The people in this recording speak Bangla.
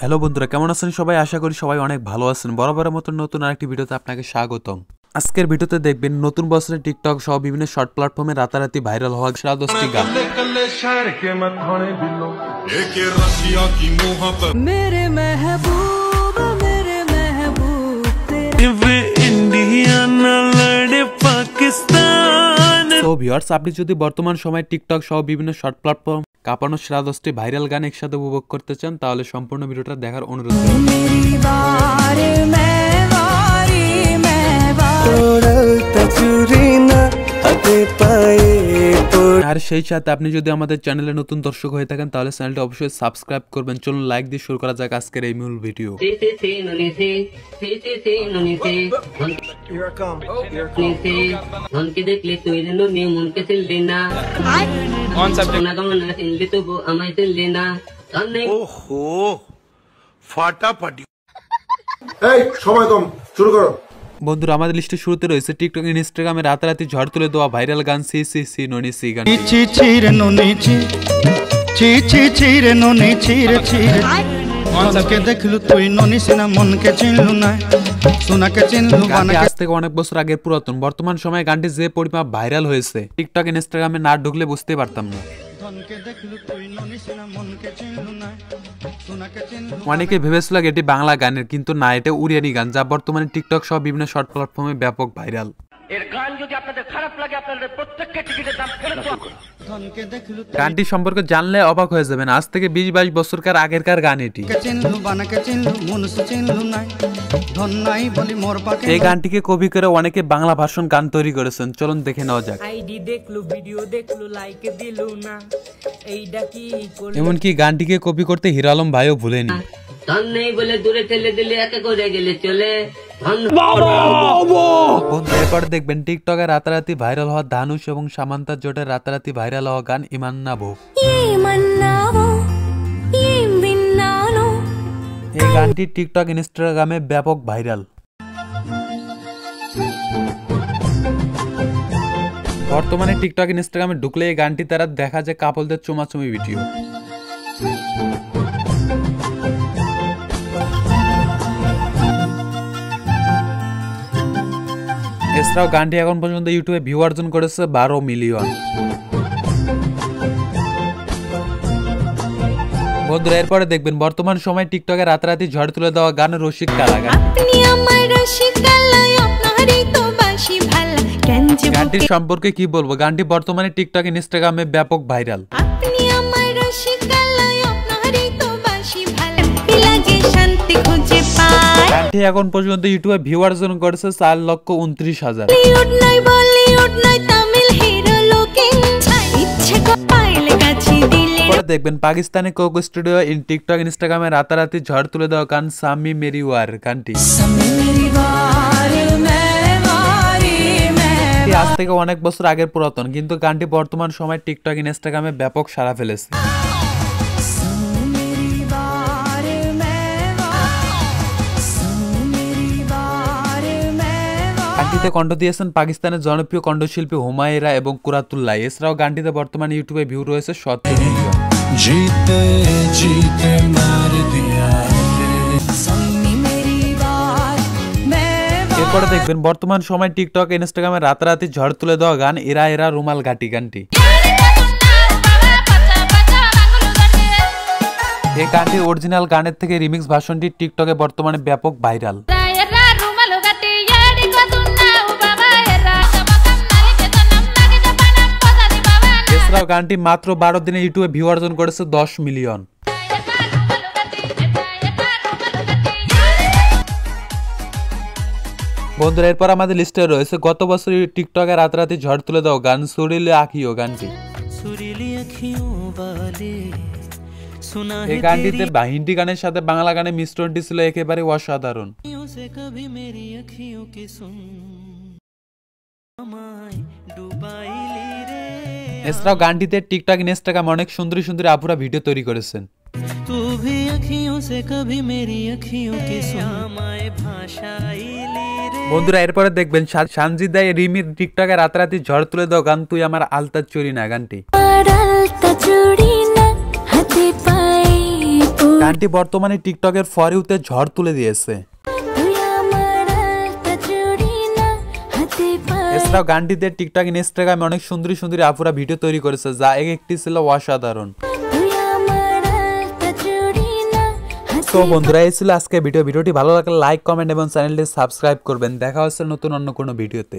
হ্যালো বন্ধুরা, কেমন আছেন সবাই? আশা করি সবাই অনেক ভালো আছেন। বরাবরের মতো নতুন আরেকটি ভিডিওতে আপনাকে স্বাগতম। আজকের ভিডিওতে দেখবেন নতুন বছরে টিকটক সহ বিভিন্ন শর্ট প্ল্যাটফর্মে রাতারাতি ভাইরাল হওয়া 10টি গান। তো ভিউয়ার্স, আপনি যদি বর্তমান সময়ে টিকটক সহ বিভিন্ন শর্ট প্ল্যাটফর্ম কাঁপানো 10টি ভাইরাল গান একসাথে উপভোগ করতে চান, তাহলে সম্পূর্ণ ভিডিওটা দেখার অনুরোধ আর সেই সাথে আপনি যদি আমাদের চ্যানেলে নতুন দর্শক হয়ে থাকেন তাহলে চ্যানেলটা অবশ্যই সাবস্ক্রাইব করবেন। চলুন লাইক দিয়ে শুরু করা যাক আজকের এই মূল ভিডিও। বন্ধুরা, আমাদের লিস্টে শুরুতে রয়েছে টিকটক ইনস্টাগ্রামে রাতারাতি ঝড় তুলে দেওয়া ভাইরাল গান সি সি সি ননি সি গান। আজ থেকে অনেক বছর আগের পুরাতন, বর্তমান সময়ে গানটি যে পরিমাণ ভাইরাল হয়েছে টিকটক ইনস্টাগ্রামে না ঢুকলে বুঝতে পারতাম না। অনেকে ভেবেছিল এটি বাংলা গানের, কিন্তু না, এটা উড়িয়ানি গান যা বর্তমানে টিকটক সহ বিভিন্ন শর্ট প্ল্যাটফর্মে ব্যাপক ভাইরাল। গানটি সম্পর্কে জানলে অবাক হয়ে যাবেন। আজ থেকে 20-22 বছরকার আগেরকার গান এটি। এই গানটিকে কপি করে অনেকে বাংলা ভার্সন গান তৈরি করেছেন। চলুন দেখে নেওয়া যাক। এমনকি গানটিকে কপি করতে হিরো আলম ভাইও ভুলেনি। এরপর দেখবেন টিকটকে রাতারাতি ভাইরাল হওয়া ধানুষ এবং সামান্তার জোটের রাতারাতি ভাইরাল হওয়া গান ইমান্নাবো। এই গানটি টিকটক ইনস্টাগ্রামে ব্যাপক ভাইরাল। বর্তমানে টিকটক ইনস্টাগ্রামে ঢুকলে এই গানটি তারা দেখা যায় কাপলদের চুমাচুমি ভিডিও। এছাড়াও গানটি এখন পর্যন্ত ইউটিউবে ভিউ অর্জন করেছে 12 মিলিয়ন। বন্ধুরা, এরপরে দেখবেন বর্তমান সময় টিকটকে রাতারাতি ঝড় তুলে দেওয়া গান রসিক কালা গান। গানটির সম্পর্কে কি বলবো, গানটি বর্তমানে টিকটক ইনস্টাগ্রামে ব্যাপক ভাইরাল। গানটি এখন পর্যন্ত ইউটিউবে ভিউ অর্জন করেছে 4,29,000। দেখবেন Pakistani cocoa studio in TikTok ইনস্টাগ্রামে রাতারাতি ঝড় তুলে দেওয়া গান সামি মেরি ওয়ার গানটি। আজ থেকে অনেক বছর আগের পুরাতন, কিন্তু গানটি বর্তমান সময় টিকটক ইনস্টাগ্রামে ব্যাপক সাড়া ফেলেছে। গানটিতে কণ্ঠ দিয়েছেন পাকিস্তানের জনপ্রিয় কণ্ঠশিল্পী হুমায়রা এবং কুরাতুল্লাহ। এছাড়াও গানটিতে বর্তমানে ইউটিউবে ভিউ রয়েছে 17 মিলিয়ন। এরপরে দেখবেন বর্তমান সময় টিকটক ইনস্টাগ্রামে রাতারাতি ঝড় তুলে দেওয়া গান এরা এরা রুমাল ঘাটি গানটি। এই গানটির অরিজিনাল গানের থেকে রিমিক্স ভার্সনটি টিকটকে বর্তমানে ব্যাপক ভাইরাল। এছাড়াও গানটি মাত্র 12 দিনে ইউটিউবে ভিউ অর্জন করেছে 10 মিলিয়ন। বন্ধুরা, এরপর আমাদের লিস্টে রয়েছে গত বছর টিকটকে রাতারাতি ঝড় তুলে দাও গান সুরিলি আঁখিও গানটি। এই গানটিতে হিন্দি গানের সাথে বাংলা গানের মিশ্রণটি ছিল একেবারে অসাধারণ। এছাড়াও গানটিতে টিকটক ইনস্টাগ্রাম অনেক সুন্দরী সুন্দরী আপুরা ভিডিও তৈরি করেছেন। से कभी मेरी अखियों की श्यामाए भाषाई ली रे। বন্ধুরা এরপরে দেখবেন সানজিদাই রিমির টিকটকে রাতারাতি ঝড় তুলে দাও গান তুই আমার আলতা চুরি না গানটি। গানটি বর্তমানে টিকটকের ফর ইউতে ঝড় তুলে দিয়েছে। এছাড়াও গানটিতে টিকটক ইনস্টাগ্রামে অনেক সুন্দরী সুন্দরী আপুরা ভিডিও তৈরি করেছে, যা একটি ছিল অসাধারণ। তো বন্ধুরা এই ছিল আজকে ভিডিওটি ভালো লাগলে লাইক কমেন্ট এবং চ্যানেলটি সাবস্ক্রাইব করবেন। দেখা হচ্ছে নতুন অন্য কোনো ভিডিওতে।